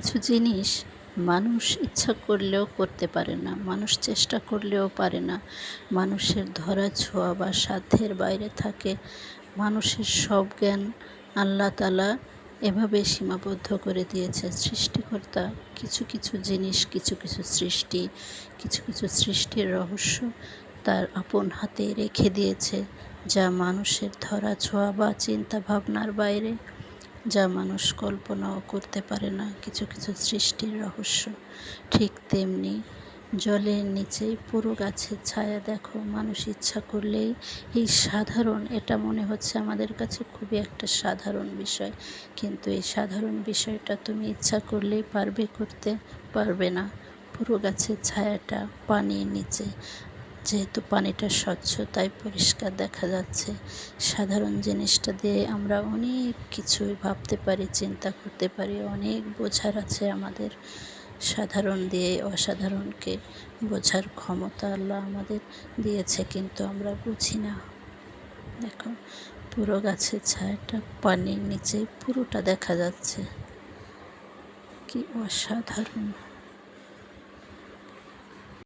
কিছু জিনিস মানুষ ইচ্ছা করলেও করতে পারে না, মানুষ চেষ্টা করলেও পারে না। মানুষের ধরা ছোঁয়া বা সাধ্যের বাইরে থাকে। মানুষের সব জ্ঞান আল্লাহ তাআলা এভাবে সীমাবদ্ধ করে দিয়েছে। সৃষ্টিকর্তা কিছু কিছু জিনিস, কিছু কিছু সৃষ্টি, কিছু কিছু সৃষ্টির রহস্য তার আপন হাতে রেখে দিয়েছে, যা মানুষের ধরা ছোঁয়া বা চিন্তা ভাবনার বাইরে, যা মানুষ কল্পনাও করতে পারে না। কিছু কিছু সৃষ্টির রহস্য ঠিক তেমনি জলের নিচেই পুরো গাছের ছায়া দেখো। মানুষ ইচ্ছা করলেই এই সাধারণ, এটা মনে হচ্ছে আমাদের কাছে খুবই একটা সাধারণ বিষয়, কিন্তু এই সাধারণ বিষয়টা তুমি ইচ্ছা করলেই পারবে করতে? পারবে না। পুরো গাছের ছায়াটা পানির নিচে, যেহেতু পানিটা স্বচ্ছ তাই পরিষ্কার দেখা যাচ্ছে। সাধারণ জিনিসটা দিয়ে আমরা অনেক কিছুই ভাবতে পারি, চিন্তা করতে পারি, অনেক বোঝার আছে আমাদের। সাধারণ দিয়ে অসাধারণকে বোঝার ক্ষমতা আল্লাহ আমাদের দিয়েছে, কিন্তু আমরা বুঝি না। দেখো, পুরো গাছের ছায়াটা পানির নিচে পুরোটা দেখা যাচ্ছে, কি অসাধারণ!